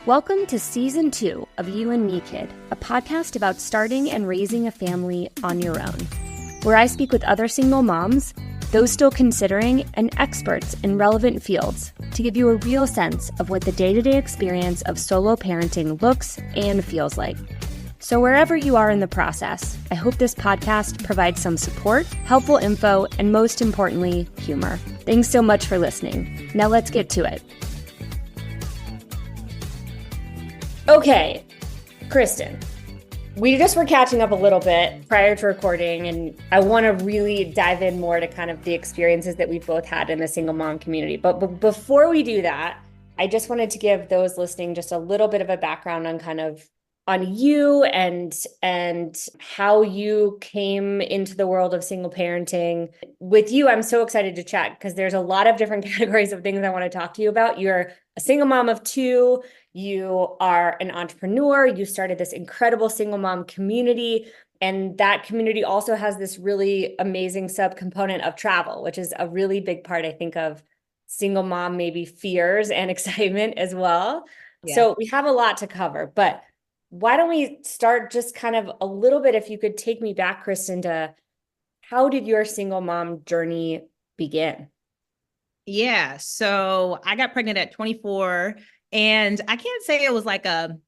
Welcome to Season 2 of You and Me Kid, a podcast about starting and raising a family on your own, where I speak with other single moms, those still considering, and experts in relevant fields to give you a real sense of what the day-to-day experience of solo parenting looks and feels like. So wherever you are in the process, I hope this podcast provides some support, helpful info, and most importantly, humor. Thanks so much for listening. Now let's get to it. Okay, Krystin, we just were catching up a little bit prior to recording, and I want to really dive in more to kind of the experiences that we've both had in the single mom community. But before we do that, I just wanted to give those listening just a little bit of a background on on you and how you came into the world of single parenting. With you, I'm so excited to chat because there's a lot of different categories of things I want to talk to you about. You're a single mom of two. You are an entrepreneur. You started this incredible single mom community. And that community also has this really amazing subcomponent of travel, which is a really big part, I think, of single mom, maybe fears and excitement as well. Yeah. So we have a lot to cover, but why don't we start just kind of a little bit, if you could take me back, Krystin, to how did your single mom journey begin? Yeah. So I got pregnant at 24. And I can't say it was like a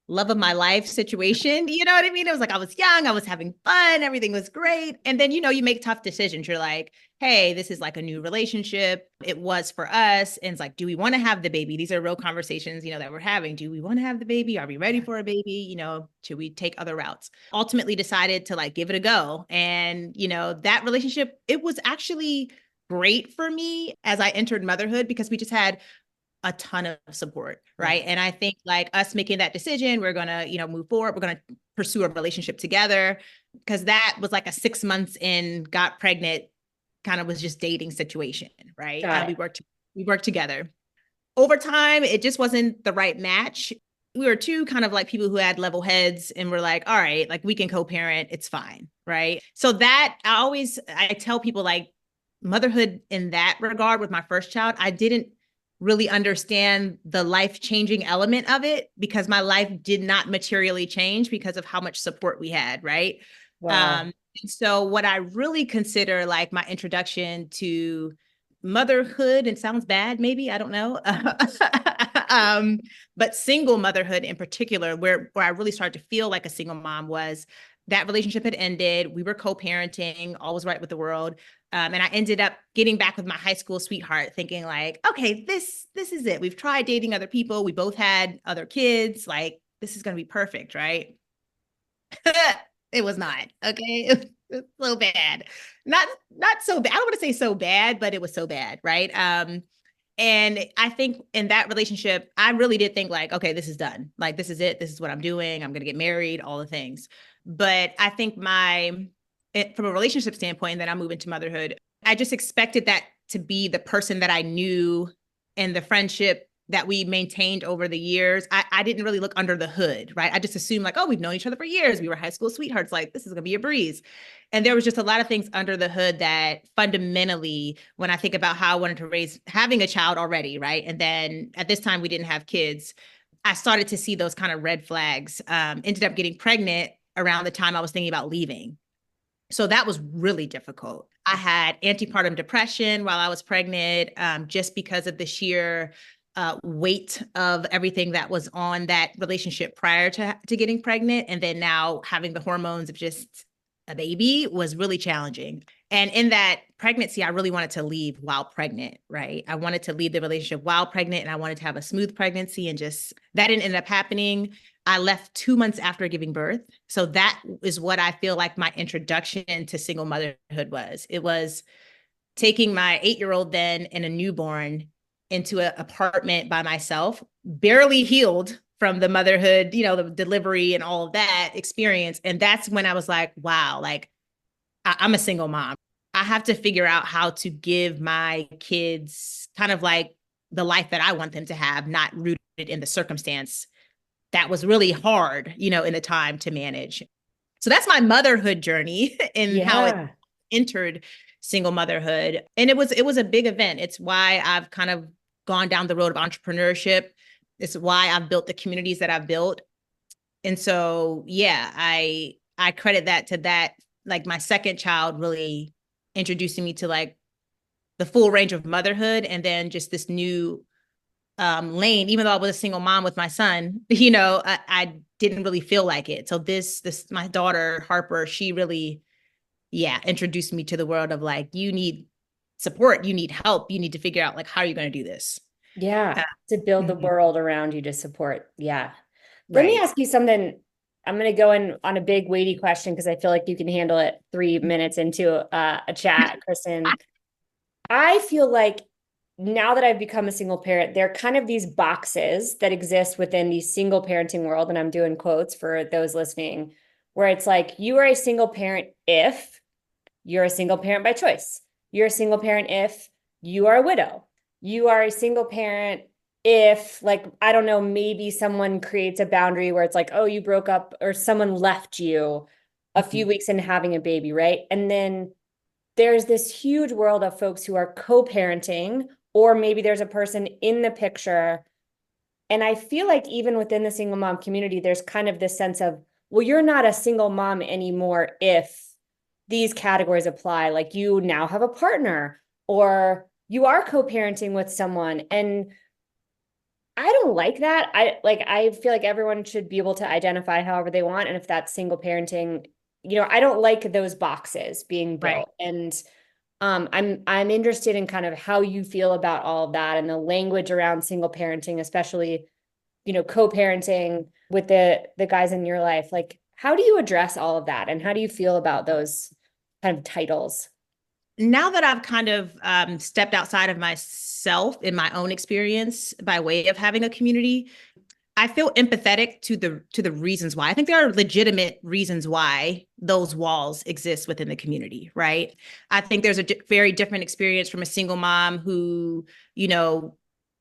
love of my life situation. You know what I mean? It was like, I was young, I was having fun, everything was great. And then, you make tough decisions. You're like, hey, this is like a new relationship. It was for us. And it's like, do we want to have the baby? These are real conversations, that we're having. Do we want to have the baby? Are we ready for a baby? Should we take other routes? Ultimately decided to like give it a go. And, that relationship, it was actually great for me as I entered motherhood because we just had a ton of support, right? And I think like us making that decision, we're going to, move forward. We're going to pursue a relationship together because that was like a 6 months in, got pregnant, kind of was just dating situation, right? We worked together. Over time, it just wasn't the right match. We were two kind of like people who had level heads and we're like, all right, like we can co-parent, it's fine, right? So that I tell people like motherhood in that regard with my first child, I didn't really understand the life-changing element of it because my life did not materially change because of how much support we had, right? Wow. And so what I really consider like my introduction to motherhood, it sounds bad, maybe, I don't know. But single motherhood in particular, where I really started to feel like a single mom was that relationship had ended. We were co-parenting, all was right with the world. And I ended up getting back with my high school sweetheart thinking like, okay, this is it. We've tried dating other people. We both had other kids. Like, this is going to be perfect, right? It was not. Okay. It was so bad. Not so bad. I don't want to say so bad, but it was so bad. Right. And I think in that relationship, I really did think like, okay, this is done. Like, this is it. This is what I'm doing. I'm going to get married, all the things. But I think from a relationship standpoint, then I move into motherhood, I just expected that to be the person that I knew and the friendship that we maintained over the years. I didn't really look under the hood, right? I just assumed like, oh, we've known each other for years. We were high school sweethearts. Like, this is going to be a breeze. And there was just a lot of things under the hood that fundamentally, when I think about how I wanted to having a child already, right? And then at this time, we didn't have kids. I started to see those kind of red flags, ended up getting pregnant around the time I was thinking about leaving. So that was really difficult. I had antepartum depression while I was pregnant, just because of the sheer weight of everything that was on that relationship prior to getting pregnant. And then now having the hormones of just a baby was really challenging. And in that pregnancy, I really wanted to leave while pregnant, right? I wanted to leave the relationship while pregnant and I wanted to have a smooth pregnancy, and just that didn't end up happening. I left 2 months after giving birth. So that is what I feel like my introduction to single motherhood was. It was taking my 8-year-old then and a newborn into an apartment by myself, barely healed from the motherhood, the delivery and all of that experience. And that's when I was like, wow, like I'm a single mom. I have to figure out how to give my kids kind of like the life that I want them to have, not rooted in the circumstance that was really hard, in the time to manage. So that's my motherhood journey and how it entered single motherhood. And it was a big event. It's why I've kind of gone down the road of entrepreneurship It's why I've built the communities that I've built. And so, yeah, I credit that to that. Like my second child really introducing me to like the full range of motherhood, and then just this new lane. Even though I was a single mom with my son, I didn't really feel like it. So this my daughter Harper, she really, yeah, introduced me to the world of like, you need support, you need help, you need to figure out like how are you going to do this. Yeah, to build the Mhm. world around you to support. Yeah. Let me Right. ask you something. I'm going to go in on a big weighty question because I feel like you can handle it 3 minutes into a chat, Kristen. I feel like now that I've become a single parent, there are kind of these boxes that exist within the single parenting world, and I'm doing quotes for those listening, where it's like you are a single parent if you're a single parent by choice. You're a single parent if you are a widow. You are a single parent if, like, I don't know, maybe someone creates a boundary where it's like, oh, you broke up or someone left you a few Mhm. weeks into having a baby, right? And then there's this huge world of folks who are co-parenting, or maybe there's a person in the picture. And I feel like even within the single mom community, there's kind of this sense of, well, you're not a single mom anymore if these categories apply. Like you now have a partner or you are co-parenting with someone. And I don't like that. I feel like everyone should be able to identify however they want. And if that's single parenting, I don't like those boxes being Right. built. And I'm interested in kind of how you feel about all of that and the language around single parenting, especially, co-parenting with the guys in your life. Like, how do you address all of that? And how do you feel about those kind of titles? Now that I've kind of stepped outside of myself in my own experience by way of having a community, I feel empathetic to the reasons why. I think there are legitimate reasons why those walls exist within the community, right? I think there's a very different experience from a single mom who, you know,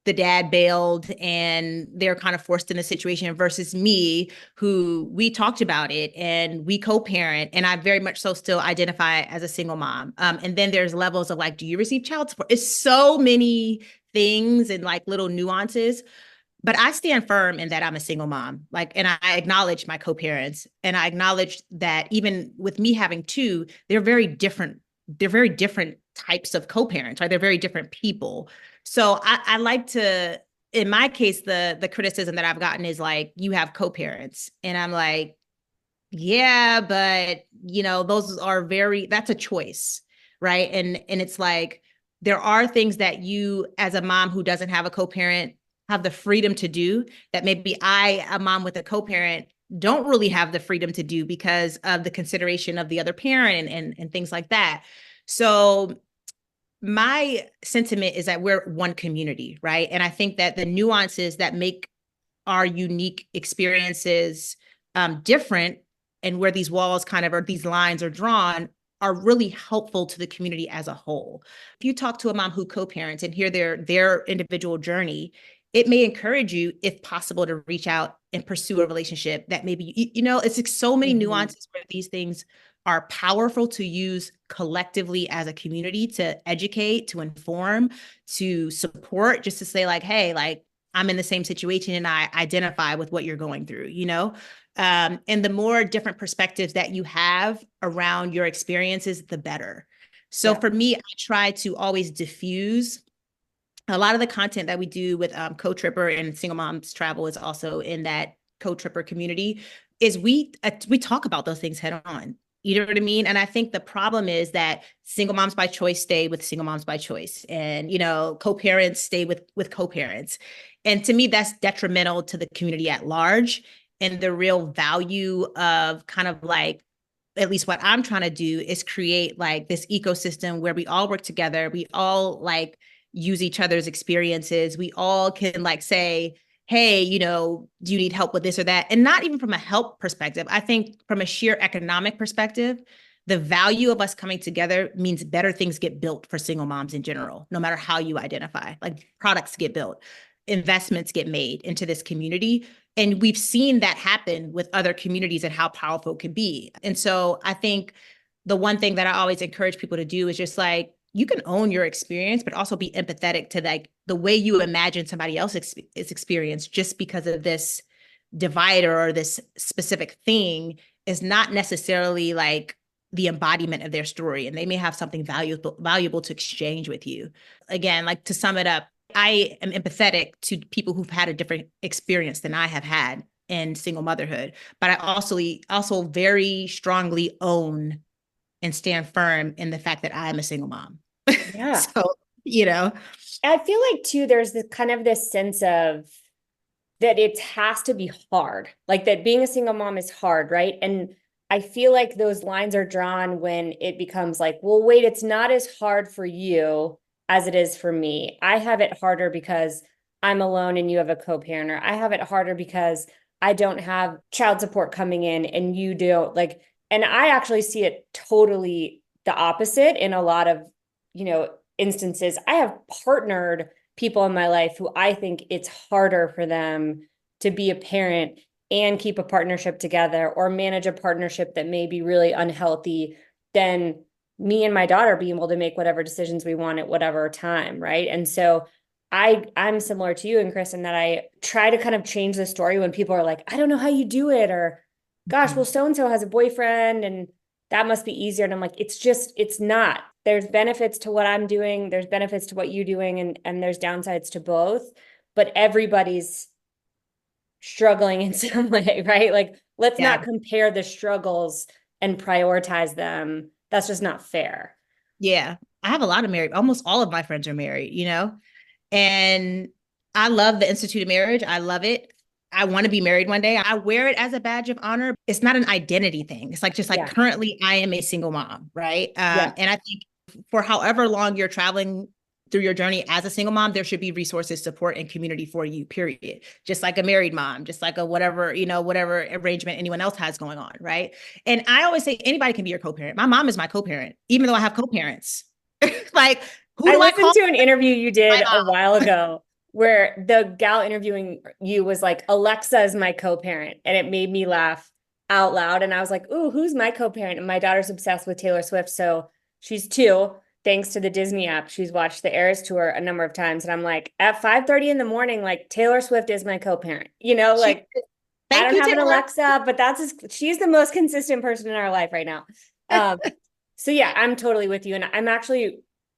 the dad bailed and they're kind of forced in a situation versus me who we talked about it and we co-parent, and I very much so still identify as a single mom. And then there's levels of like, do you receive child support? It's so many things and like little nuances, but I stand firm in that I'm a single mom. Like, and I acknowledge my co-parents, and I acknowledge that even with me having two, they're very different. They're very different types of co-parents, right? They're very different people. So I like to, in my case, the criticism that I've gotten is like, you have co-parents, and I'm like, yeah, but those are that's a choice, right? And it's like there are things that you, as a mom who doesn't have a co-parent, have the freedom to do that maybe I, a mom with a co-parent, don't really have the freedom to do because of the consideration of the other parent and things like that. So my sentiment is that we're one community, right? And I think that the nuances that make our unique experiences different, and where these walls kind of, or these lines are drawn, are really helpful to the community as a whole. If you talk to a mom who co-parents and hear their individual journey, it may encourage you, if possible, to reach out and pursue a relationship that maybe, it's like so many Mhm. nuances where these things are powerful to use collectively as a community to educate, to inform, to support, just to say like, hey, like, I'm in the same situation and I identify with what you're going through, and the more different perspectives that you have around your experiences, the better. So Yeah. for me, I try to always diffuse a lot of the content that we do with CoTripper, and Single Moms Travel is also in that CoTripper community, is we talk about those things head on. You know what I mean? And I think the problem is that single moms by choice stay with single moms by choice, and co-parents stay with co-parents. And to me, that's detrimental to the community at large. And the real value of kind of like, at least what I'm trying to do, is create like this ecosystem where we all work together. We all like use each other's experiences. We all can like say, hey, do you need help with this or that? And not even from a help perspective. I think from a sheer economic perspective, the value of us coming together means better things get built for single moms in general, no matter how you identify. Like products get built, investments get made into this community. And we've seen that happen with other communities and how powerful it can be. And so I think the one thing that I always encourage people to do is just like, you can own your experience, but also be empathetic to like the way you imagine somebody else is experienced just because of this divider or this specific thing is not necessarily like the embodiment of their story. And they may have something valuable to exchange with you. Again, like to sum it up, I am empathetic to people who've had a different experience than I have had in single motherhood, but I also very strongly own and stand firm in the fact that I am a single mom. Yeah. So, you know, I feel like too, there's this kind of this sense of that it has to be hard, like that being a single mom is hard, right? And I feel like those lines are drawn when it becomes like, well, wait, it's not as hard for you as it is for me. I have it harder because I'm alone and you have a co-parent, or I have it harder because I don't have child support coming in and you do. Like, and I actually see it totally the opposite in a lot of, instances. I have partnered people in my life who I think it's harder for them to be a parent and keep a partnership together or manage a partnership that may be really unhealthy than me and my daughter being able to make whatever decisions we want at whatever time, right? And so I'm similar to you and Krystin that I try to kind of change the story when people are like, I don't know how you do it, or gosh, well, so and so has a boyfriend and that must be easier. And I'm like, it's not. There's benefits to what I'm doing, there's benefits to what you're doing, and there's downsides to both, but everybody's struggling in some way, right? Like, let's not compare the struggles and prioritize them. That's just not fair. Yeah. I have a lot of almost all of my friends are married, and I love the Institute of Marriage. I love it. I want to be married one day. I wear it as a badge of honor. It's not an identity thing. It's like, just like currently I am a single mom, right? And I think for however long you're traveling through your journey as a single mom, there should be resources, support, and community for you, period. Just like a married mom, just like a whatever arrangement anyone else has going on, right? And I always say anybody can be your co-parent. My mom is my co-parent, even though I have co-parents. Like, who do I listened to an interview you did a while ago where the gal interviewing you was like, Alexa is my co-parent. And it made me laugh out loud. And I was like, ooh, who's my co-parent? And my daughter's obsessed with Taylor Swift. So she's 2, thanks to the Disney app. She's watched the Eras Tour a number of times. And I'm like, at 5:30 in the morning, like, Taylor Swift is my co-parent. Like, I don't have an Alexa, but she's the most consistent person in our life right now. So yeah, I'm totally with you. And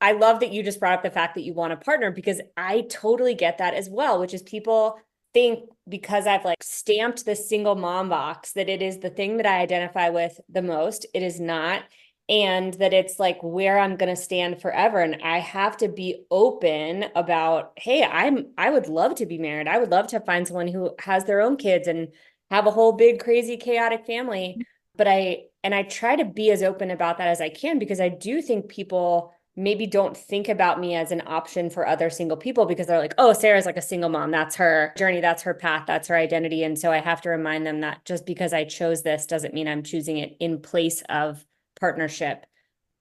I love that you just brought up the fact that you want a partner, because I totally get that as well, which is people think because I've like stamped the single mom box that it is the thing that I identify with the most. It is not. And that it's like where I'm going to stand forever. And I have to be open about, hey, I would love to be married. I would love to find someone who has their own kids and have a whole big, crazy, chaotic family. But I try to be as open about that as I can, because I do think people maybe don't think about me as an option for other single people, because they're like, oh, Sarah's like a single mom. That's her journey. That's her path. That's her identity. And so I have to remind them that just because I chose this doesn't mean I'm choosing it in place of partnership.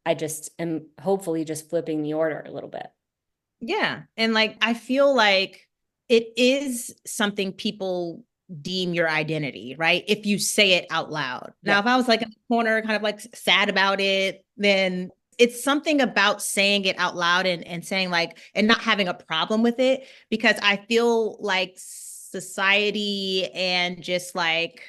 I just am hopefully just flipping the order a little bit. Yeah. And like, I feel like it is something people deem your identity, right? If you say it out loud. Now, if I was like in the corner, kind of like sad about it, then it's something about saying it out loud and saying like, and not having a problem with it, because I feel like society and just like,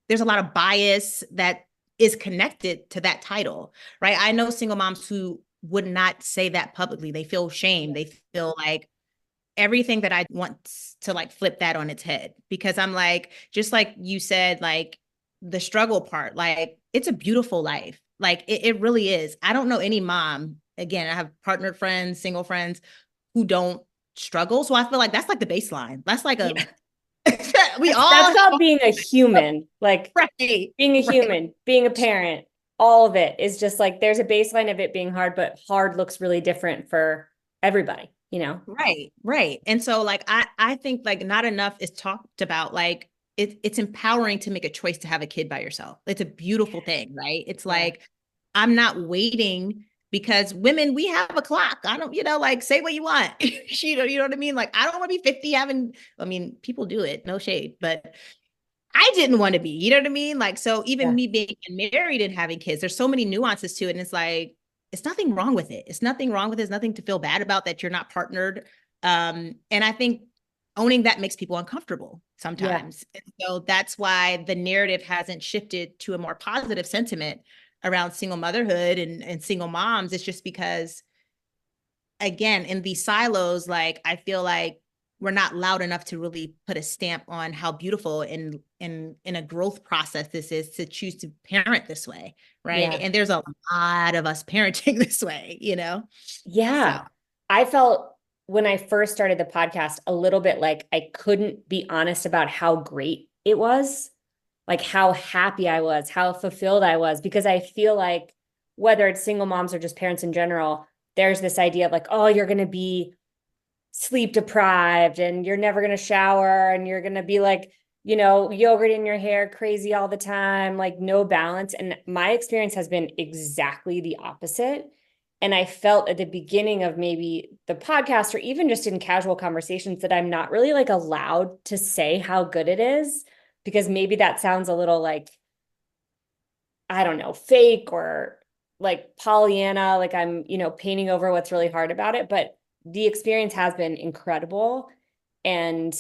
there's a lot of bias that is connected to that title, right? I know single moms who would not say that publicly. They feel shame. They feel like everything that I want to like flip that on its head, because I'm like, just like you said, like the struggle part, like it's a beautiful life. Like it really is. I don't know any mom, again, I have partnered friends, single friends who don't struggle. So I feel like that's like the baseline. That's like a, that's about being a human, like being a human, being a parent, all of it is just like, there's a baseline of it being hard, but hard looks really different for everybody, Right. And so like, I think like not enough is talked about. Like it's empowering to make a choice to have a kid by yourself. It's a beautiful thing, right? It's like, I'm not waiting, because women, we have a clock. I don't, like say what you want. You know what I mean? Like, I don't want to be 50 people do it, no shade, but I didn't want to be, you know what I mean? Like, so even me being married and having kids, there's so many nuances to it. And it's like, it's nothing wrong with it. It's nothing wrong with it. It's nothing to feel bad about that you're not partnered. And I think owning that makes people uncomfortable Yeah. sometimes. And so that's why the narrative hasn't shifted to a more positive sentiment around single motherhood and single moms. It's just because, again, in these silos, like I feel like we're not loud enough to really put a stamp on how beautiful and in a growth process this is to choose to parent this way, right? Yeah. And there's a lot of us parenting this way, you know? So Yeah. I felt when I first started the podcast a little bit like I couldn't be honest about how great it was, like how happy I was, how fulfilled I was, because I feel like whether it's single moms or just parents in general, there's this idea of like, oh, you're going to be sleep deprived and you're never going to shower and you're going to be like, yogurt in your hair, crazy all the time, like no balance. And my experience has been exactly the opposite. And I felt at the beginning of maybe the podcast or even just in casual conversations that I'm not really like allowed to say how good it is because maybe that sounds a little like, I don't know, fake or like Pollyanna, like I'm, painting over what's really hard about it. But the experience has been incredible and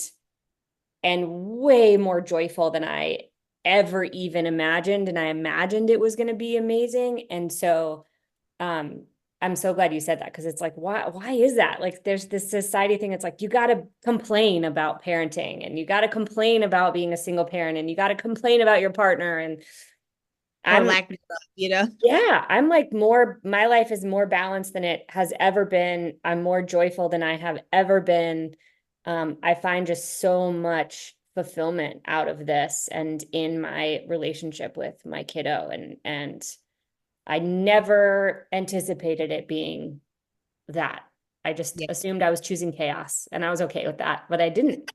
way more joyful than I ever even imagined. And I imagined it was going to be amazing. And so I'm so glad you said that because it's like, why is that? Like there's this society thing. It's like, you got to complain about parenting and you got to complain about being a single parent and you got to complain about your partner. And or I'm, lack of, you know? yeah, I'm like my life is more balanced than it has ever been. I'm more joyful than I have ever been. I find just so much fulfillment out of this and in my relationship with my kiddo. And I never anticipated it being that. I just Yeah. assumed I was choosing chaos and I was okay with that, but I didn't.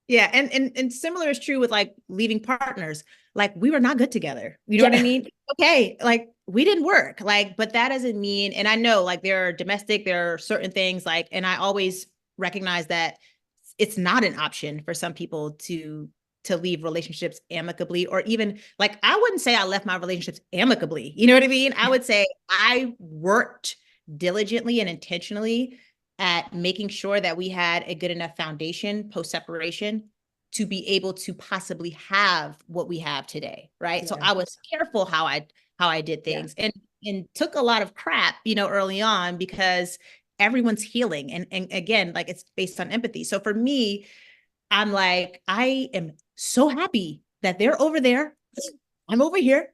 Yeah. And similar is true with like leaving partners. Like we were not good together. You know what I Yeah. mean? Okay. Like we didn't work. Like, but that doesn't mean, and I know like there are certain things like, and I always recognize that it's not an option for some people to leave relationships amicably, or even like I wouldn't say I left my relationships amicably. You know what I mean? I would say I worked diligently and intentionally at making sure that we had a good enough foundation post separation to be able to possibly have what we have today, right? So Yeah. I was careful how I did Yeah. things and took a lot of crap, early on because everyone's healing and again, like it's based on empathy. So for me, I'm like, I am so happy that they're over there. I'm over here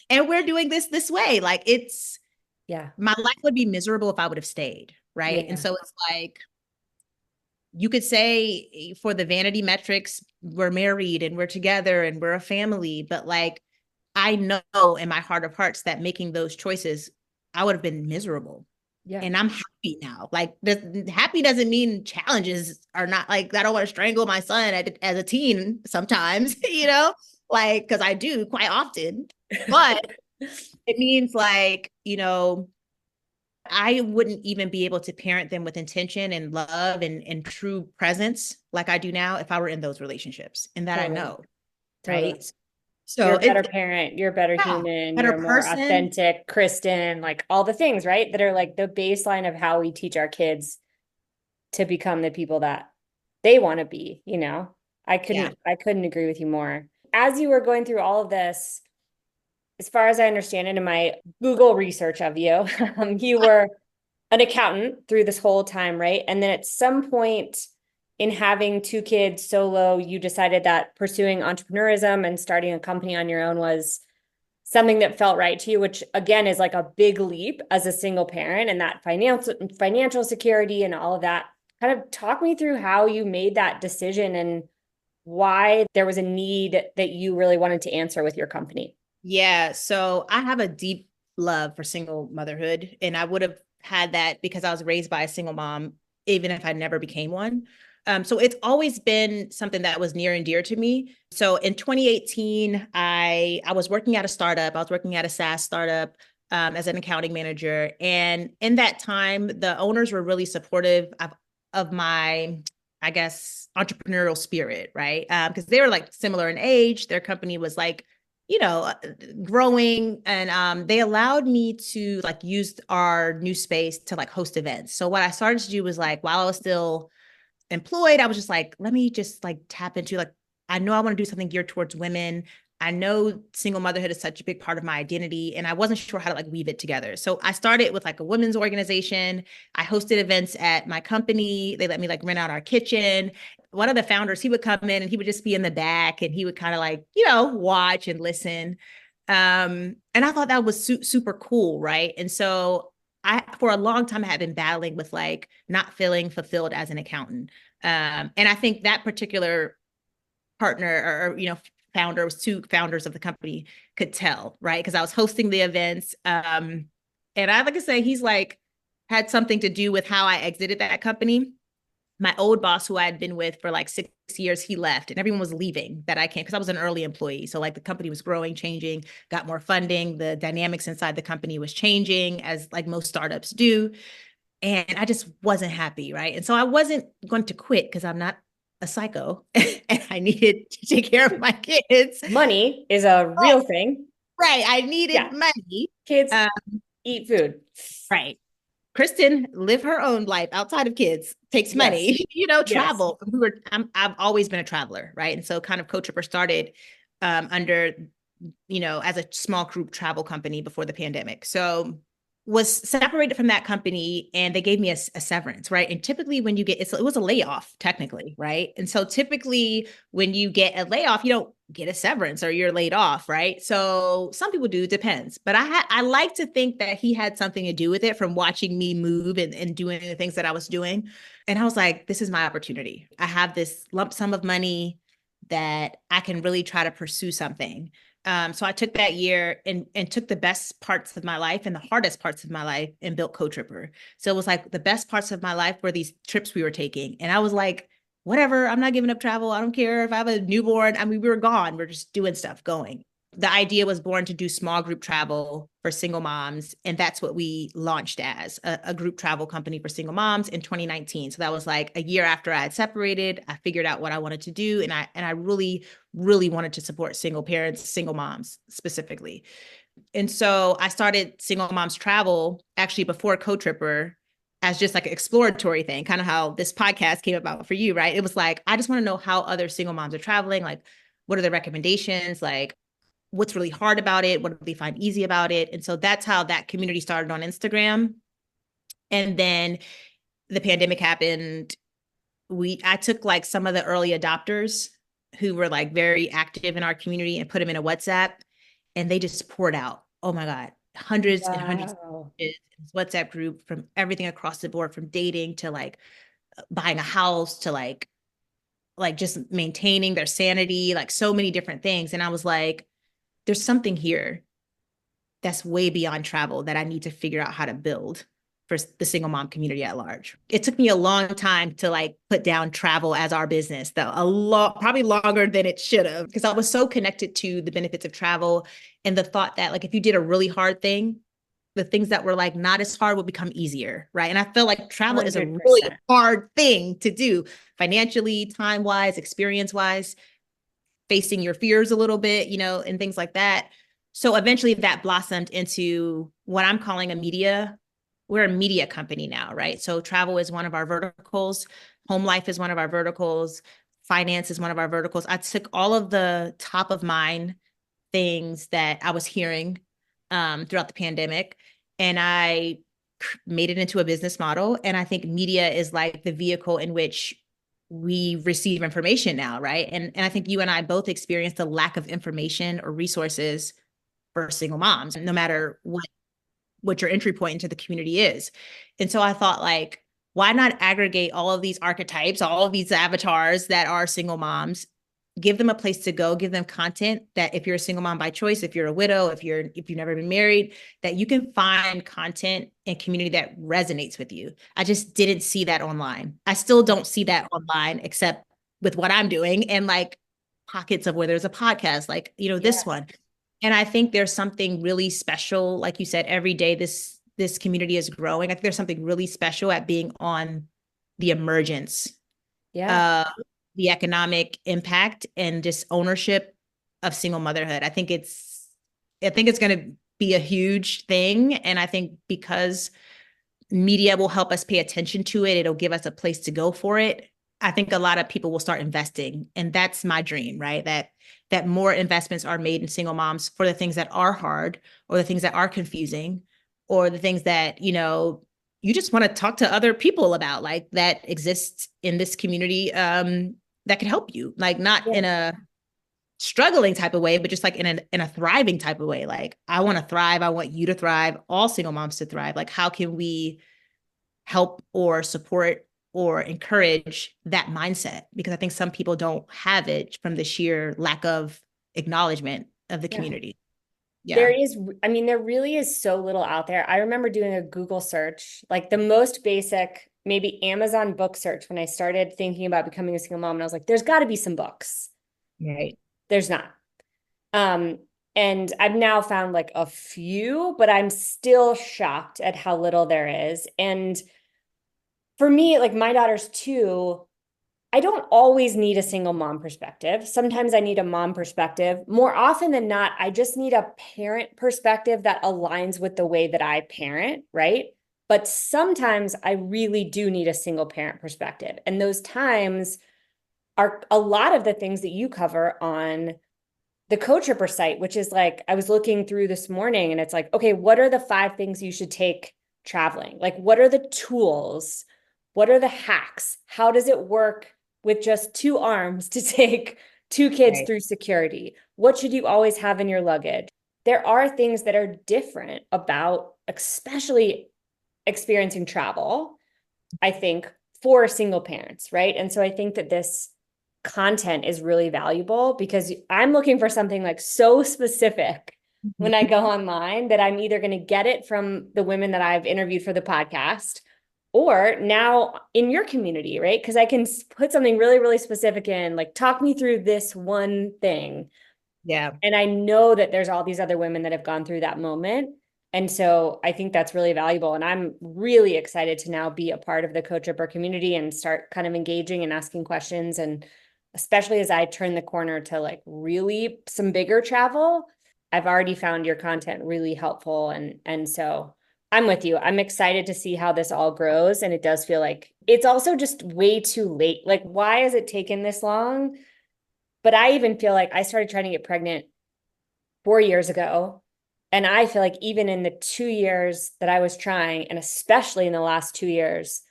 and we're doing this way. Like it's Yeah. my life would be miserable if I would have stayed. Right. And Yeah. so it's like, you could say for the vanity metrics, we're married and we're together and we're a family. But like, I know in my heart of hearts that making those choices, I would have been miserable. Yeah. And I'm happy now. Like, happy doesn't mean challenges are not like, I don't want to strangle my son as a teen sometimes, like, because I do quite often. But it means like, I wouldn't even be able to parent them with intention and love and true presence like I do now if I were in those relationships. And that I Totally. know, Totally. right? You're So a better parent, you're a better yeah, human, better you're a more person. authentic Kristen, like all the things, right? That are like the baseline of how we teach our kids to become the people that they want to be. Yeah. I couldn't agree with you more. As you were going through all of this, as far as I understand it in my Google research of you, you were an accountant through this whole time, right? And then at some point in having two kids solo, you decided that pursuing entrepreneurism and starting a company on your own was something that felt right to you, which again is like a big leap as a single parent and that financial security and all of that. Kind of talk me through how you made that decision and why there was a need that you really wanted to answer with your company. Yeah. So I have a deep love for single motherhood. And I would have had that because I was raised by a single mom, even if I never became one. So it's always been something that was near and dear to me. So in 2018, I was working at a startup. I was working at a SaaS startup as an accounting manager. And in that time, the owners were really supportive of my, I guess, entrepreneurial spirit, right? Because they were like similar in age. Their company was like growing, and they allowed me to like use our new space to like host events. So what I started to do was like, while I was still employed, I was just like, let me just like tap into like, I know I want to do something geared towards women. I know single motherhood is such a big part of my identity, and I wasn't sure how to like weave it together. So I started with like a women's organization. I hosted events at my company. They let me like rent out our kitchen. One of the founders, he would come in and he would just be in the back and he would kind of like, watch and listen. And I thought that was super cool, right? And so for a long time, I had been battling with like not feeling fulfilled as an accountant. And I think that particular partner or founder, was two founders of the company, could tell, right? Because I was hosting the events. And I like to say he's like had something to do with how I exited that company. My old boss, who I had been with for like 6 years, he left and everyone was leaving that I came because I was an early employee. So like the company was growing, changing, got more funding. The dynamics inside the company was changing, as like most startups do. And I just wasn't happy, right? And so I wasn't going to quit because I'm not a psycho and I needed to take care of my kids. Money is a real thing. Right. I needed money. Kids eat food. Right. Krystin live her own life outside of kids, takes money, travel. I've always been a traveler, right? And so kind of CoTripper started under, as a small group travel company before the pandemic. So was separated from that company and they gave me a severance, right? And typically when you get, it was a layoff technically, right? And so typically when you get a layoff, you don't get a severance or you're laid off, right? So some people do, depends. But I like to think that he had something to do with it from watching me move and doing the things that I was doing. And I was like, this is my opportunity. I have this lump sum of money that I can really try to pursue something. So I took that year and took the best parts of my life and the hardest parts of my life and built CoTripper. So it was like the best parts of my life were these trips we were taking. And I was like, whatever, I'm not giving up travel. I don't care if I have a newborn. I mean, we were gone. We're just doing stuff, going. The idea was born to do small group travel for single moms. And that's what we launched as a group travel company for single moms in 2019. So that was like a year after I had separated. I figured out what I wanted to do. And I really, really wanted to support single parents, single moms specifically. And so I started Single Moms Travel actually before CoTripper as just like an exploratory thing, kind of how this podcast came about for you, right? It was like, I just want to know how other single moms are traveling. Like, what are the recommendations? Like, what's really hard about it? What do they find easy about it? And so that's how that community started on Instagram. And then the pandemic happened. I took like some of the early adopters who were like very active in our community and put them in a WhatsApp, and they just poured out, oh my God, hundreds and hundreds of WhatsApp group from everything across the board, from dating to like buying a house to like just maintaining their sanity, like so many different things. And I was like, there's something here that's way beyond travel that I need to figure out how to build for the single mom community at large. It took me a long time to like put down travel as our business, though, probably longer than it should have, because I was so connected to the benefits of travel and the thought that like if you did a really hard thing, the things that were like not as hard would become easier, right? And I feel like travel 100%. Is a really hard thing to do financially, time-wise, experience-wise, facing your fears a little bit, and things like that. So eventually that blossomed into what I'm calling we're a media company now, right? So travel is one of our verticals. Home life is one of our verticals. Finance is one of our verticals. I took all of the top of mind things that I was hearing throughout the pandemic, and I made it into a business model. And I think media is like the vehicle in which we receive information now, right? And I think you and I both experienced a lack of information or resources for single moms, no matter what your entry point into the community is. And so I thought, like, why not aggregate all of these archetypes, all of these avatars that are single moms, give them a place to go, give them content that if you're a single mom by choice, if you're a widow, if you've never been married, that you can find content and community that resonates with you. I just didn't see that online. I still don't see that online, except with what I'm doing and like pockets of where there's a podcast, like, this one. And I think there's something really special. Like you said, every day this community is growing. I think there's something really special at being on the emergence. The economic impact and just ownership of single motherhood. I think it's going to be a huge thing. And I think because media will help us pay attention to it, it'll give us a place to go for it. I think a lot of people will start investing. And that's my dream, right? That more investments are made in single moms for the things that are hard, or the things that are confusing, or the things that, you just want to talk to other people about, like that exists in this community, that could help you, like not Yeah. in a struggling type of way, but just like in a thriving type of way. Like, I want to thrive. I want you to thrive, all single moms to thrive. Like, how can we help or support or encourage that mindset? Because I think some people don't have it from the sheer lack of acknowledgement of the Yeah. community. There Yeah. is, I mean, there really is so little out there. I remember doing a Google search, like the most basic, maybe Amazon book search when I started thinking about becoming a single mom. And I was like, there's got to be some books. Right. There's not. Um, and I've now found like a few, but I'm still shocked at how little there is. And for me, like my daughter's two, I don't always need a single mom perspective. Sometimes I need a mom perspective. More often than not, I just need a parent perspective that aligns with the way that I parent, right? But sometimes I really do need a single parent perspective. And those times are a lot of the things that you cover on the CoTripper site, which is like, I was looking through this morning and it's like, okay, what are the 5 things you should take traveling? Like, what are the tools? What are the hacks? How does it work with just 2 arms to take 2 kids Right. through security? What should you always have in your luggage? There are things that are different about, especially experiencing travel, I think, for single parents, right? And so I think that this content is really valuable because I'm looking for something like so specific when I go online that I'm either going to get it from the women that I've interviewed for the podcast or now in your community, right? Because I can put something really, really specific in, like, talk me through this one thing. Yeah. And I know that there's all these other women that have gone through that moment. And so I think that's really valuable. And I'm really excited to now be a part of the CoTripper community and start kind of engaging and asking questions. And especially as I turn the corner to like really some bigger travel, I've already found your content really helpful. And so I'm with you. I'm excited to see how this all grows. And it does feel like it's also just way too late. Like, why has it taken this long? But I even feel like I started trying to get pregnant 4 years ago. And I feel like even in the 2 years that I was trying, and especially in the last 2 years,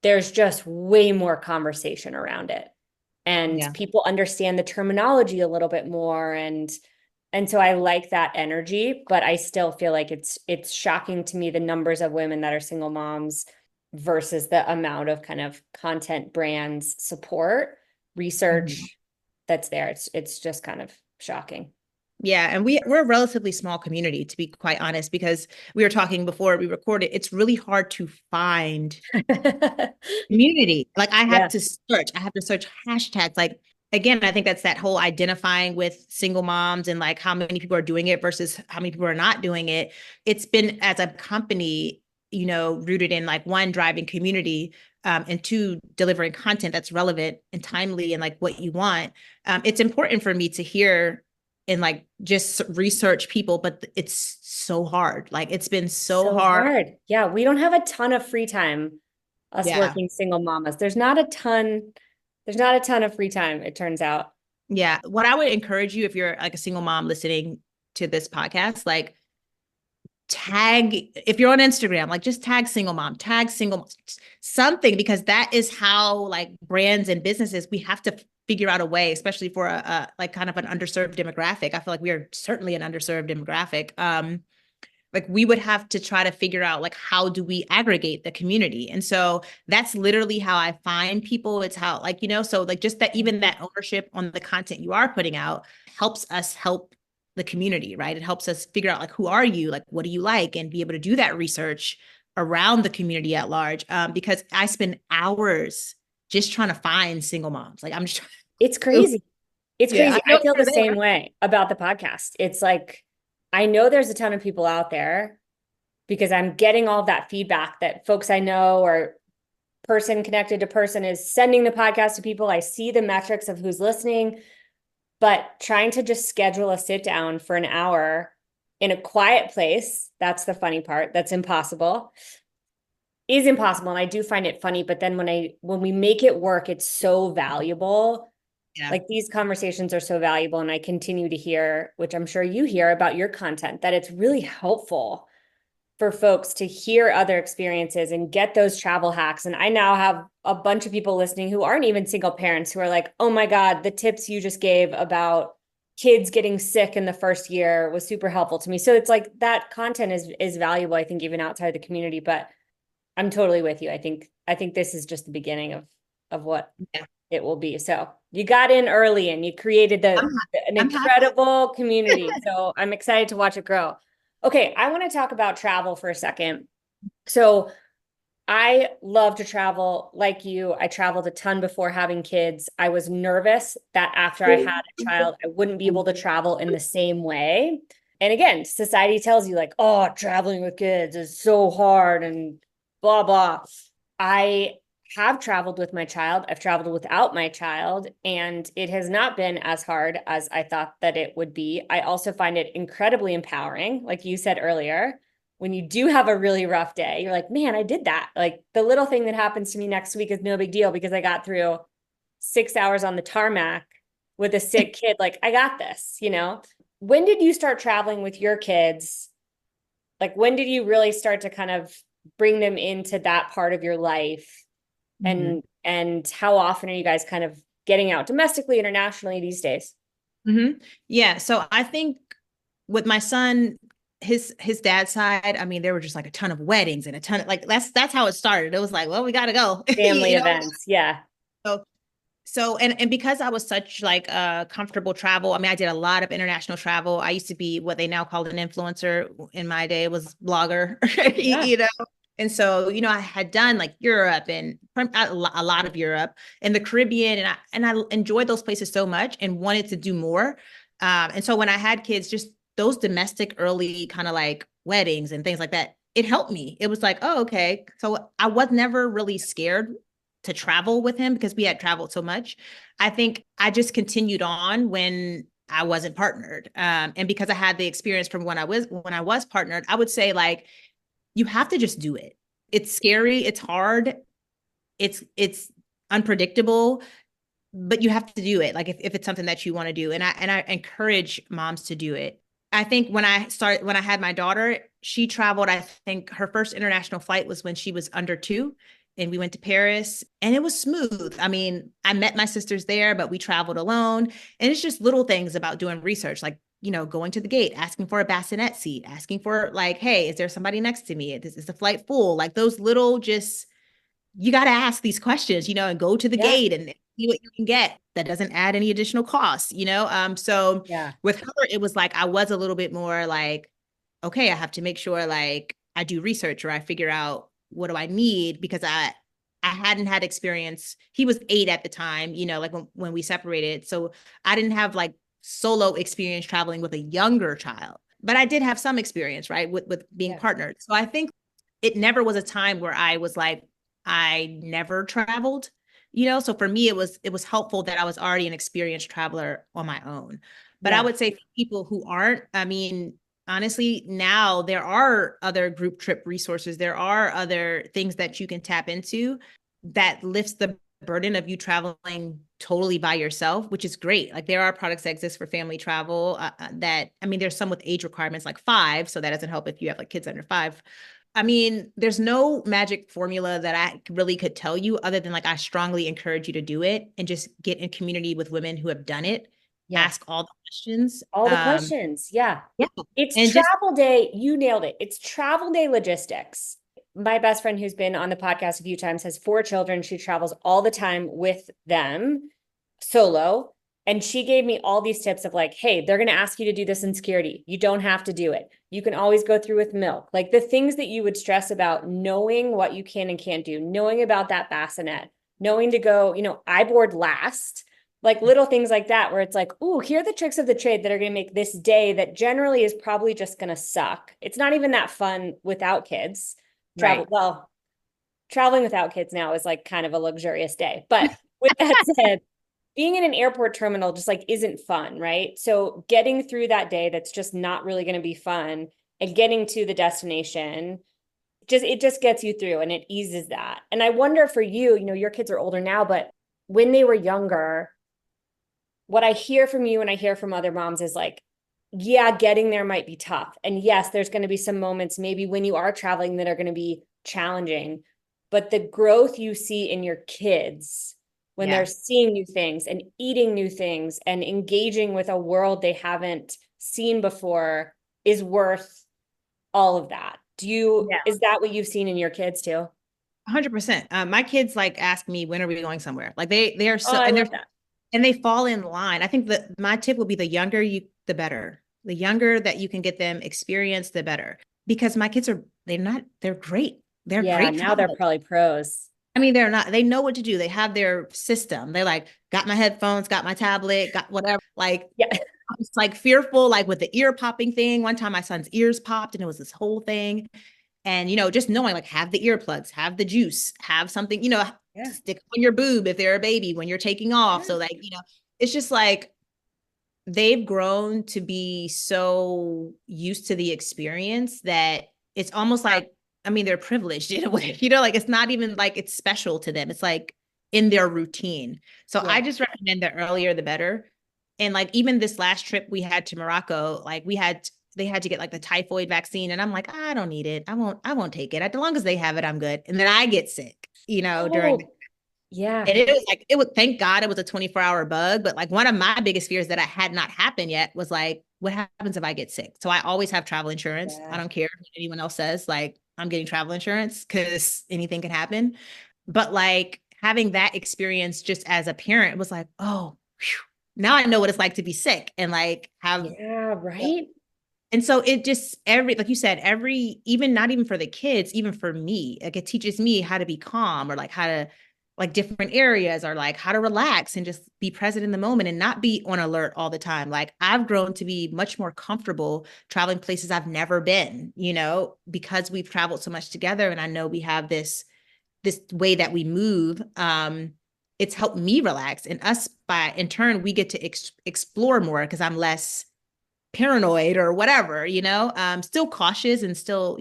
there's just way more conversation around it. And Yeah. people understand the terminology a little bit more. And so I like that energy, but I still feel like it's shocking to me the numbers of women that are single moms versus the amount of kind of content brands support, research that's there. It's just kind of shocking. Yeah, and we're a relatively small community, to be quite honest, because we were talking before we recorded. It's really hard to find community. Like, I have Yeah. to search. I have to search hashtags. Like, again, I think that's that whole identifying with single moms and like how many people are doing it versus how many people are not doing it. It's been, as a company, rooted in like, one, driving community, and 2, delivering content that's relevant and timely and like what you want. It's important for me to hear and like just research people, but it's so hard. Like, it's been so So hard. hard. Yeah, we don't have a ton of free time, us Yeah. working single mamas. There's not a ton of free time, it turns out. Yeah. What I would encourage you, if you're like a single mom listening to this podcast, like, tag, if you're on Instagram, like, just tag single mom, tag single something, because that is how like brands and businesses, we have to figure out a way, especially for a like kind of an underserved demographic. I feel like we are certainly an underserved demographic. Like, we would have to try to figure out like, how do we aggregate the community? And so that's literally how I find people. It's how, like, so like, just that, even that ownership on the content you are putting out helps us help the community, right? It helps us figure out like, who are you? Like, what do you like? And be able to do that research around the community at large. Because I spend hours just trying to find single moms. Like, I'm just trying. It's crazy. It's Yeah, crazy. I I know feel the they're same there. way about the podcast. It's like, I know there's a ton of people out there because I'm getting all that feedback that folks I know or person connected to person is sending the podcast to people. I see the metrics of who's listening. But trying to just schedule a sit down for an hour in a quiet place, that's the funny part. That's impossible. Is impossible. And I do find it funny, but then when we make it work, it's so valuable. Yeah. Like these conversations are so valuable. And I continue to hear, which I'm sure you hear about your content, that it's really helpful for folks to hear other experiences and get those travel hacks. And I now have a bunch of people listening who aren't even single parents who are like, oh my God, the tips you just gave about kids getting sick in the first year was super helpful to me. So it's like that content is valuable, I think, even outside the community. But I'm totally with you. I think this is just the beginning of what it will be. So you got in early and you created an I'm happy. incredible community. So I'm excited to watch it grow. Okay, I want to talk about travel for a second. So I love to travel like you. I traveled a ton before having kids. I was nervous that after I had a child, I wouldn't be able to travel in the same way. And again, society tells you like, oh, traveling with kids is so hard and blah, blah. I have traveled with my child. I've traveled without my child, and it has not been as hard as I thought that it would be. I also find it incredibly empowering. Like you said earlier, when you do have a really rough day, you're like, man, I did that. Like the little thing that happens to me next week is no big deal because I got through 6 hours on the tarmac with a sick kid. Like I got this, you know? When did you start traveling with your kids? Like when did you really start to kind of bring them into that part of your life? And how often are you guys kind of getting out domestically, internationally these days? Yeah. So I think with my son, his dad's side, I mean, there were just like a ton of weddings and a ton of like that's how it started. It was like, well, we gotta go. Family You know? events. Yeah. So and because I was such like comfortable travel, I mean, I did a lot of international travel. I used to be what they now call an influencer. In my day, it was blogger, Yeah. you know. And so, you know, I had done like Europe and a lot of Europe and the Caribbean, and I enjoyed those places so much and wanted to do more. And so when I had kids, just those domestic early kind of like weddings and things like that, it helped me. It was like, oh, okay. So I was never really scared to travel with him because we had traveled so much. I think I just continued on when I wasn't partnered. And because I had the experience from when I was partnered, I would say like, you have to just do it. It's scary, it's hard, it's unpredictable, but you have to do it. Like if it's something that you want to do. And I encourage moms to do it. I think when I had my daughter, she traveled, I think her first international flight was when she was under 2. And we went to Paris and it was smooth. I mean, I met my sisters there, but we traveled alone. And it's just little things about doing research, like, you know, going to the gate, asking for a bassinet seat, asking for like, hey, is there somebody next to me? Is the flight full? Like those little just, you got to ask these questions, you know, and go to the Yeah. gate and see what you can get. That doesn't add any additional costs, you know? So Yeah. with her, it was like, I was a little bit more like, okay, I have to make sure like I do research or I figure out what do I need because I hadn't had experience. He was 8 at the time, you know, like when we separated. So I didn't have like solo experience traveling with a younger child, but I did have some experience, right, with being partnered. So I think it never was a time where I was like, I never traveled, you know. So for me, it was helpful that I was already an experienced traveler on my own. But I would say for people who aren't, I mean, honestly, now there are other group trip resources. There are other things that you can tap into that lifts the burden of you traveling totally by yourself, which is great. Like there are products that exist for family travel that, I mean, there's some with age requirements like 5. So that doesn't help if you have like kids under 5. I mean, there's no magic formula that I really could tell you other than like, I strongly encourage you to do it and just get in community with women who have done it. Yes. Ask all the questions. All the questions. Yeah. Yeah. It's And just, travel day. You nailed it. It's travel day logistics. My best friend who's been on the podcast a few times has 4 children. She travels all the time with them solo. And she gave me all these tips of like, hey, they're going to ask you to do this in security. You don't have to do it. You can always go through with milk. Like the things that you would stress about, knowing what you can and can't do, knowing about that bassinet, knowing to go, you know, I board last, like little things like that, where it's like, ooh, here are the tricks of the trade that are going to make this day that generally is probably just going to suck. It's not even that fun without kids. right. Well, traveling without kids now is like kind of a luxurious day. But with that said, being in an airport terminal just like isn't fun, right? So getting through that day that's just not really going to be fun and getting to the destination, just it just gets you through and it eases that. And I wonder for you, your kids are older now, but when they were younger, what I hear from you and I hear from other moms is like, yeah, getting there might be tough. And yes, there's going to be some moments maybe when you are traveling that are going to be challenging, but the growth you see in your kids when they're Yeah. seeing new things and eating new things and engaging with a world they haven't seen before is worth all of that. Yeah. Is that what you've seen in your kids too? 100%. My kids like ask me, when are we going somewhere? Like they are Oh, so, I and love that. they fall in line. I think that my tip would be the younger you, the better. The younger that you can get them experience, the better. Because my kids they're great. They're Yeah, great now they're travelers. probably pros. I mean, they're not, they know what to do. They have their system. They're like, got my headphones, got my tablet, got whatever. Like, Yeah. it's like fearful, like with the ear popping thing. One time my son's ears popped and it was this whole thing. And, just knowing like have the earplugs, have the juice, have something, Yeah. stick on your boob if they're a baby when you're taking off. Yeah. So like, it's just like they've grown to be so used to the experience that it's almost like, I mean, they're privileged in a way, like it's not even like it's special to them. It's like in their routine. So I Yeah. just recommend the earlier the better. And like even this last trip we had to Morocco, like they had to get like the typhoid vaccine. And I'm like, I don't need it. I won't take it. As long as they have it, I'm good. And then I get sick, during Oh, yeah. and it was like, thank God it was a 24-hour bug. But like one of my biggest fears that I had not happened yet was like, what happens if I get sick? So I always have travel insurance. I Yeah. don't care if anyone else says like I'm getting travel insurance because anything can happen. But like having that experience just as a parent was like, oh, whew, now I know what it's like to be sick and like have. Yeah, right? And so it just like you said, even not even for the kids, even for me, like it teaches me how to be calm or like how to like different areas or like how to relax and just be present in the moment and not be on alert all the time. Like I've grown to be much more comfortable traveling places I've never been, because we've traveled so much together. And I know we have this way that we move. It's helped me relax and us by in turn, we get to explore more because I'm less paranoid or whatever, still cautious and still,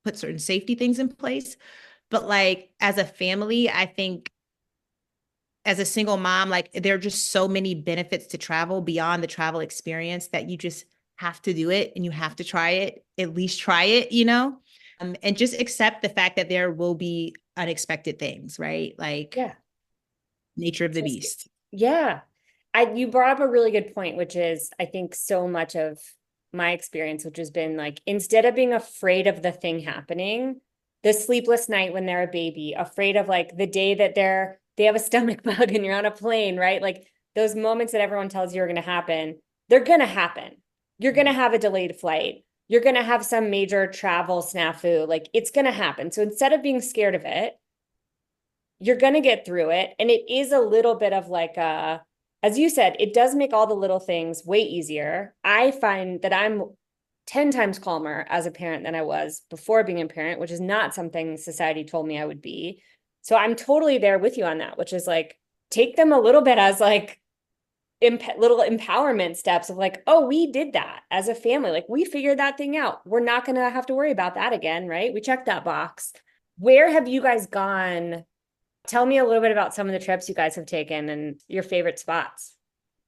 put certain safety things in place. But like as a family, I think as a single mom, like there are just so many benefits to travel beyond the travel experience that you just have to do it and you have to try it, at least try it, and just accept the fact that there will be unexpected things, right? Like Yeah. nature of the Just, beast. yeah. You brought up a really good point, which is I think so much of my experience, which has been like instead of being afraid of the thing happening, the sleepless night when they're a baby, afraid of like the day that they have a stomach bug and you're on a plane, right? Like those moments that everyone tells you are going to happen, they're going to happen. You're going to have a delayed flight. You're going to have some major travel snafu. Like it's going to happen. So instead of being scared of it, you're going to get through it. And it is a little bit of like as you said, it does make all the little things way easier. I find that I'm 10 times calmer as a parent than I was before being a parent, which is not something society told me I would be. So I'm totally there with you on that, which is like take them a little bit as like little empowerment steps of like, oh, we did that as a family. Like we figured that thing out. We're not going to have to worry about that again, right? We checked that box. Where have you guys gone? Tell me a little bit about some of the trips you guys have taken and your favorite spots.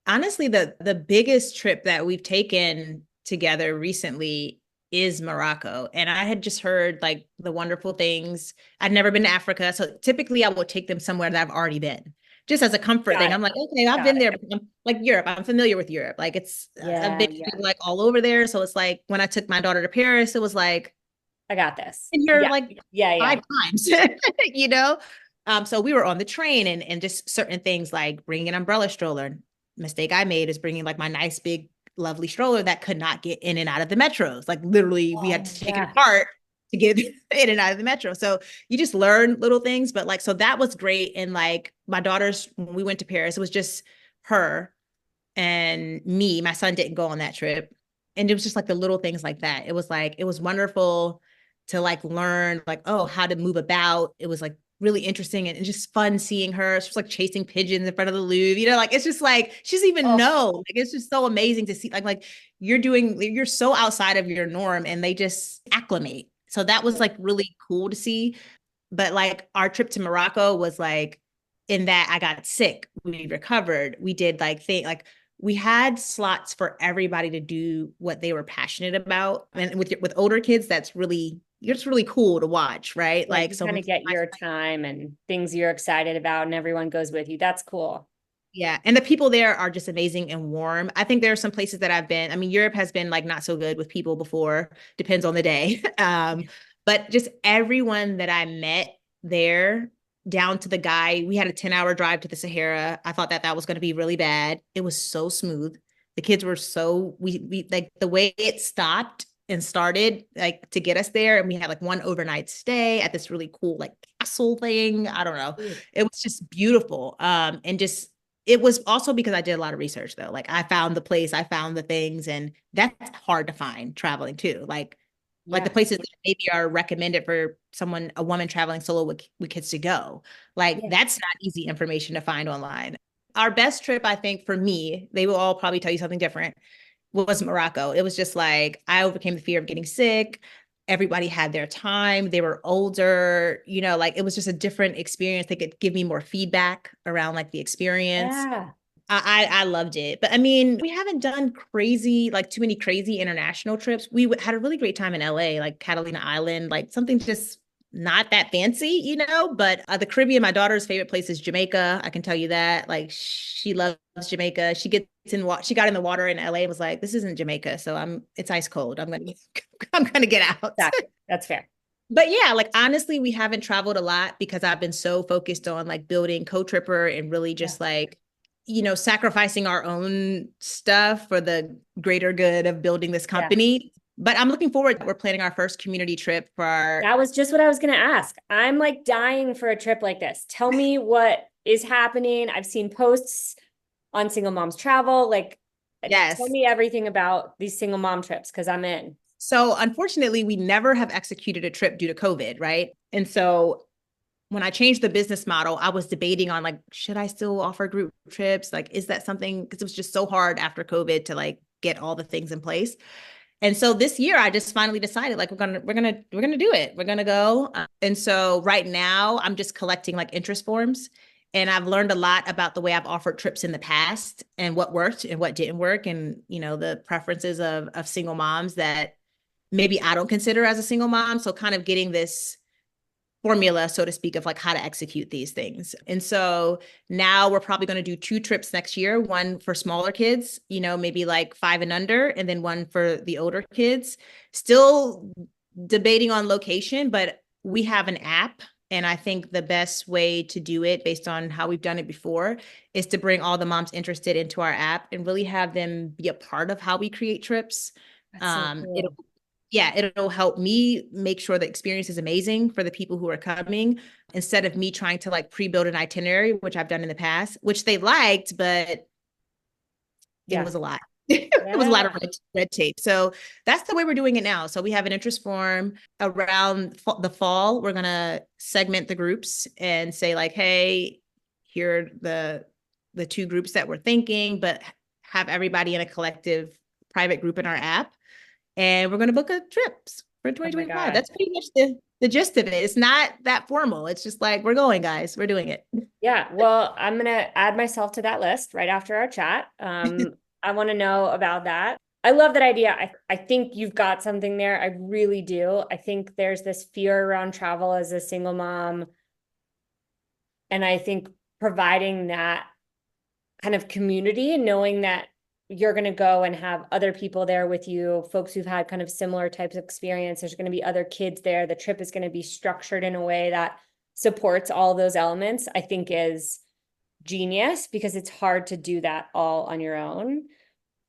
Honestly, the biggest trip that we've taken together recently is Morocco. And I had just heard like the wonderful things. I'd never been to Africa. So typically I would take them somewhere that I've already been. Just as a comfort Got thing. it. I'm like, okay, I've Got been there. it. I'm, like Europe, I'm familiar with Europe. Like I've Yeah, been yeah. like all over there. So it's like when I took my daughter to Paris, it was like, I got this. and you're Yeah. like Yeah, yeah. 5 times, you know? So we were on the train and just certain things like bringing an umbrella stroller. Mistake I made is bringing like my nice big lovely stroller that could not get in and out of the metros. Like literally we had Oh, to take it yeah. apart to get in and out of the metro. So you just learn little things, but like, so that was great. And like my daughters, when we went to Paris, it was just her and me. My son didn't go on that trip. And it was just like the little things like that. It was like, it was wonderful to like learn like, oh, how to move about. It was like really interesting and just fun seeing her. She's like chasing pigeons in front of the Louvre, you know, like it's just like she doesn't even Oh, know. Like it's just so amazing to see like you're so outside of your norm and they just acclimate. So that was like really cool to see. But like our trip to Morocco was like in that I got sick, we recovered, we did like we had slots for everybody to do what they were passionate about. And with older kids, that's really it's really cool to watch, right? yeah, Like you so kind of get your time and things you're excited about, and everyone goes with you. That's cool. yeah, and the people there are just amazing and warm. I think there are some places that I've been. I mean, Europe has been like not so good with people before, depends on the day. But just everyone that I met there, down to the guy, we had a 10-hour drive to the Sahara. I thought that that was going to be really bad. It was so smooth. The kids were so we like the way it stopped and started like to get us there, and we had like one overnight stay at this really cool like castle thing. I don't know. Ooh, It was just beautiful. And just it was also because I did a lot of research though. Like I found the place, I found the things, and that's hard to find traveling too. Like the yeah. places that maybe are recommended for someone, a woman traveling solo with kids to go. Like Yeah. that's not easy information to find online. Our best trip, I think, for me, they will all probably tell you something different, was Morocco. It was just like I overcame the fear of getting sick. Everybody had their time. They were older, you know, like it was just a different experience. They could give me more feedback around like the experience. Yeah. I loved it. But I mean, we haven't done crazy, like too many crazy international trips. We had a really great time in LA, like Catalina Island, like something just not that fancy, you know, but the Caribbean, my daughter's favorite place is Jamaica. I can tell you that. Like she loves Jamaica. She got in the water in LA and was like, this isn't Jamaica. So it's ice cold. I'm gonna get out. Exactly. That's fair. But yeah, like honestly, we haven't traveled a lot because I've been so focused on like building CoTripper and really Yeah. just like, you know, sacrificing our own stuff for the greater good of building this Yeah. company. But I'm looking forward. We're planning our first community trip for our That was just what I was going to ask. I'm like dying for a trip like this. Tell me what is happening. I've seen posts on single moms travel. Like, tell yes. me everything about these single mom trips because I'm in. So unfortunately, we never have executed a trip due to COVID, right? And so when I changed the business model, I was debating on like, should I still offer group trips? Like, is that something? Because it was just so hard after COVID to like get all the things in place. And so this year, I just finally decided like we're gonna do it. We're gonna go. And so right now, I'm just collecting like interest forms, and I've learned a lot about the way I've offered trips in the past and what worked and what didn't work, and you know the preferences of single moms that maybe I don't consider as a single mom. So kind of getting this formula, so to speak, of like how to execute these things. And so now we're probably going to do 2 trips next year, one for smaller kids, you know, maybe like 5 and under, and then one for the older kids. Still debating on location, but we have an app. And I think the best way to do it based on how we've done it before is to bring all the moms interested into our app and really have them be a part of how we create trips. That's so It'll cool. yeah, it'll help me make sure the experience is amazing for the people who are coming instead of me trying to like pre-build an itinerary, which I've done in the past, which they liked, but it Yeah. was a lot. It was a lot Yeah. of red tape. So that's the way we're doing it now. So we have an interest form around the fall. We're going to segment the groups and say like, hey, here are the 2 groups that we're thinking, but have everybody in a collective private group in our app, and we're going to book a trips for Oh my 2025. God. That's pretty much the gist of it. It's not that formal. It's just like, we're going, guys. We're doing it. Yeah. Well, I'm going to add myself to that list right after our chat. I want to know about that. I love that idea. I think you've got something there. I really do. I think there's this fear around travel as a single mom. And I think providing that kind of community and knowing that you're going to go and have other people there with you, folks who've had kind of similar types of experience. There's going to be other kids there. The trip is going to be structured in a way that supports all those elements, I think is genius because it's hard to do that all on your own.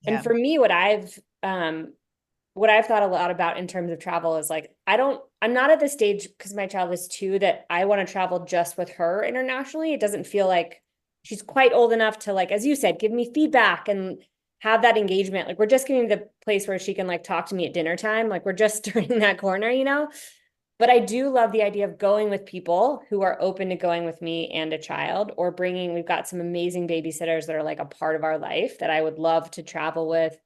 And Yeah. for me, what I've thought a lot about in terms of travel is like, I'm not at the stage because my child is 2 that I want to travel just with her internationally. It doesn't feel like she's quite old enough to like, as you said, give me feedback and have that engagement. Like we're just getting to the place where she can like talk to me at dinner time. Like we're just turning that corner, you know? But I do love the idea of going with people who are open to going with me and a child, or bringing, we've got some amazing babysitters that are like a part of our life that I would love to travel with,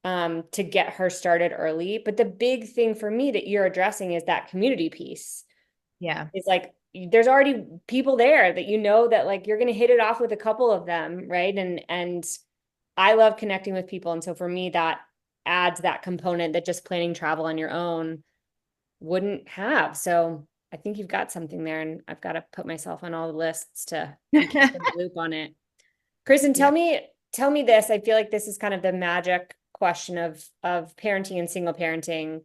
to get her started early. But the big thing for me that you're addressing is that community piece. Yeah. It's like there's already people there that you know that like you're going to hit it off with a couple of them, right? And I love connecting with people, and so for me that adds that component that just planning travel on your own wouldn't have. So I think you've got something there, and I've got to put myself on all the lists to be kept in the loop on it. Krystin, Yeah. tell me this. I feel like this is kind of the magic question of parenting and single parenting.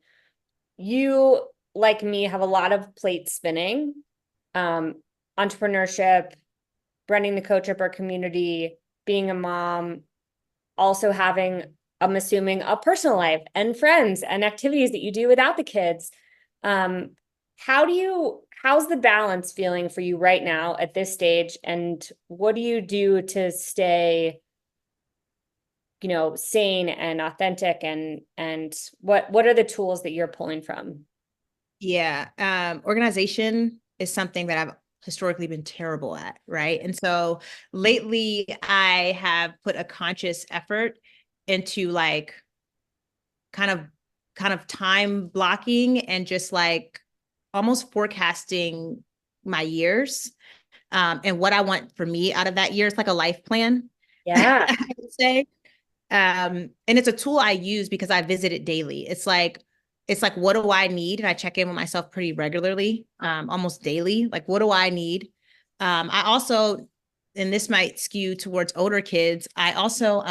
You, like me, have a lot of plates spinning. Um, Entrepreneurship, running the CoTripper community, being a mom, also having, I'm assuming, a personal life and friends and activities that you do without the kids. Um, how's the balance feeling for you right now at this stage? And what do you do to stay, sane and authentic, and what are the tools that you're pulling from? Yeah. Organization is something that I've historically been terrible at, right? And so lately I have put a conscious effort into like kind of time blocking and just like almost forecasting my years, and what I want for me out of that year. It's like a life plan, Yeah. I would say. And it's a tool I use because I visit it daily. It's like, what do I need? And I check in with myself pretty regularly, almost daily. Like, what do I need? I also, and this might skew towards older kids, I also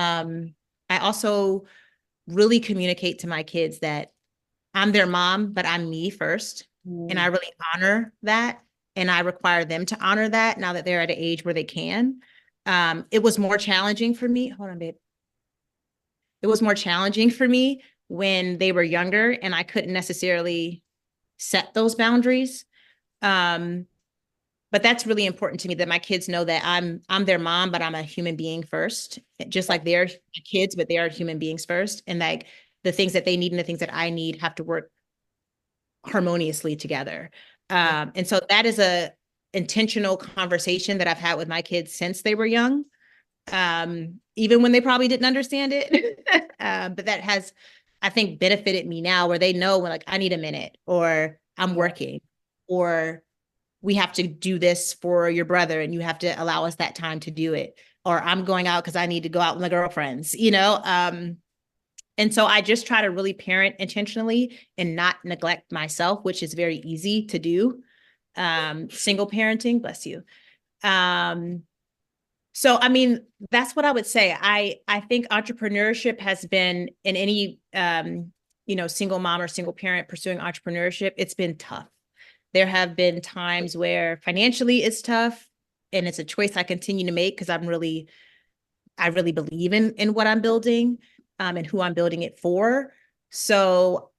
really communicate to my kids that I'm their mom, but I'm me first. And I Mm. really honor that. And I require them to honor that now that they're at an age where they can. It was more challenging for me. Hold on, babe. It was more challenging for me when they were younger and I couldn't necessarily set those boundaries. Um, but that's really important to me that my kids know that I'm their mom, but I'm a human being first, just like they're kids, but they are human beings first. And like the things that they need and the things that I need have to work harmoniously together. And so that is a intentional conversation that I've had with my kids since they were young, even when they probably didn't understand it. But that has, I think, benefited me now where they know when like I need a minute, or I'm working, or we have to do this for your brother and you have to allow us that time to do it, or I'm going out because I need to go out with my girlfriends. And so I just try to really parent intentionally and not neglect myself, which is very easy to do. Single parenting, bless you. So, I mean, that's what I would say. I think entrepreneurship has been, in any, single mom or single parent pursuing entrepreneurship, it's been tough. There have been times where financially it's tough, and it's a choice I continue to make because I really believe in what I'm building, and who I'm building it for. So,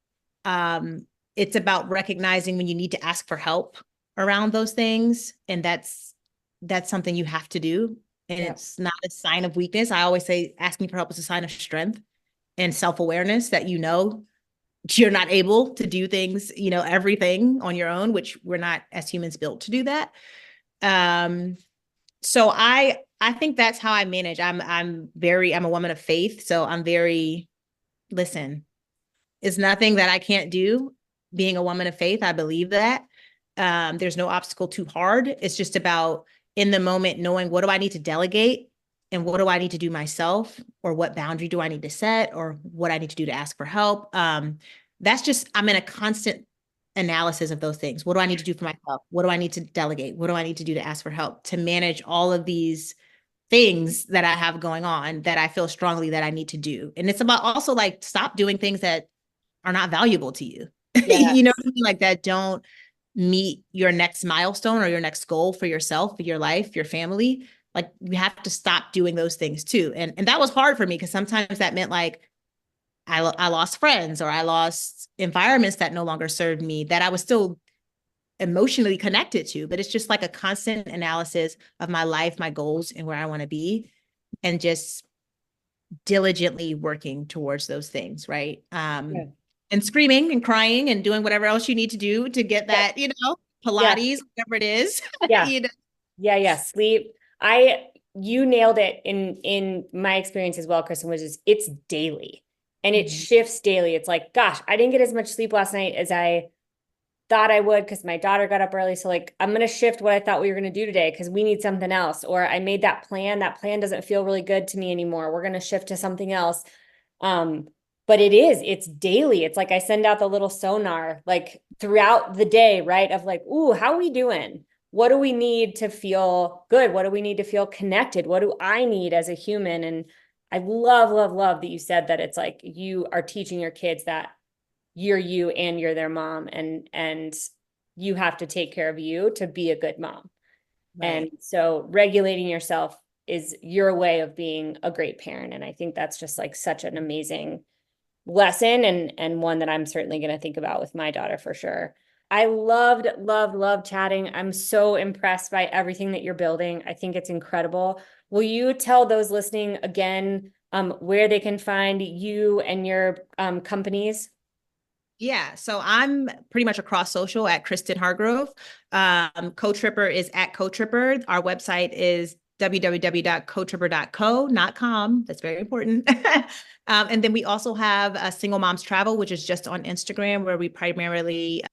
it's about recognizing when you need to ask for help around those things, and that's something you have to do. And Yeah. it's not a sign of weakness. I always say asking for help is a sign of strength and self-awareness that you're not able to do things, everything on your own, which we're not as humans built to do that. So I think that's how I manage. I'm a woman of faith, so I'm very, listen, it's nothing that I can't do. Being a woman of faith, I believe that. There's no obstacle too hard. It's just about in the moment knowing what do I need to delegate and what do I need to do myself, or what boundary do I need to set, or what I need to do to ask for help. That's just, I'm in a constant analysis of those things. What do I need to do for myself? What do I need to delegate? What do I need to do to ask for help, to manage all of these things that I have going on that I feel strongly that I need to do? And it's about also like stop doing things that are not valuable to you. Yeah. You know what I mean? Like that don't meet your next milestone or your next goal for yourself, for your life, your family. Like you have to stop doing those things too. And that was hard for me because sometimes that meant like I lost friends, or I lost environments that no longer served me, that I was still emotionally connected to. But it's just like a constant analysis of my life, my goals, and where I want to be, and just diligently working towards those things. Right. Yeah. and screaming and crying and doing whatever else you need to do to get that, Pilates, whatever it is. Yeah. you know? Yeah. Sleep. You nailed it in my experience as well, Krystin, which is it's daily and it shifts daily. It's like, gosh, I didn't get as much sleep last night as I thought I would because my daughter got up early. So like, I'm going to shift what I thought we were going to do today because we need something else. Or I made that plan. That plan doesn't feel really good to me anymore. We're going to shift to something else. But it's daily. It's like I send out the little sonar like throughout the day, right? Of like, ooh, how are we doing? What do we need to feel good? What do we need to feel connected? What do I need as a human? And I love, love, love that you said that it's like you are teaching your kids that you're you and you're their mom and you have to take care of you to be a good mom. Right. And so regulating yourself is your way of being a great parent. And I think that's just like such an amazing lesson and one that I'm certainly going to think about with my daughter for sure. I loved chatting. I'm so impressed by everything that you're building. I think it's incredible. Will you tell those listening again where they can find you and your companies? Yeah, so I'm pretty much across social at Krystin Hargrove. CoTripper is at CoTripper. Our website is www.cotripper.co, not com. That's very important. And then we also have a Single Moms Travel, which is just on Instagram, where we primarily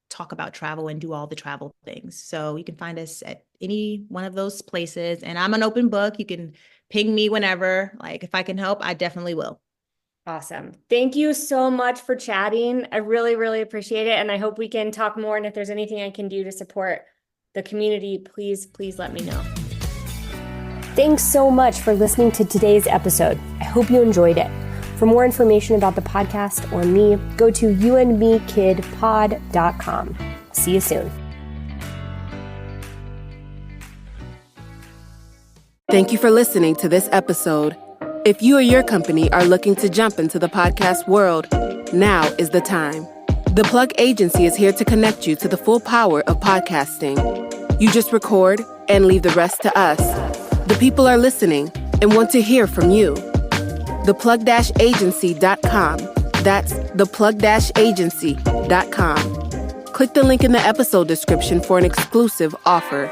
talk about travel and do all the travel things. So you can find us at any one of those places. And I'm an open book. You can ping me whenever. Like if I can help, I definitely will. Awesome. Thank you so much for chatting. I really, really appreciate it. And I hope we can talk more. And if there's anything I can do to support the community, please let me know. Thanks so much for listening to today's episode. I hope you enjoyed it. For more information about the podcast or me, go to youandmekidpod.com. See you soon. Thank you for listening to this episode. If you or your company are looking to jump into the podcast world, now is the time. The Plug Agency is here to connect you to the full power of podcasting. You just record and leave the rest to us. The people are listening and want to hear from you. theplug-agency.com. That's theplug-agency.com. Click the link in the episode description for an exclusive offer.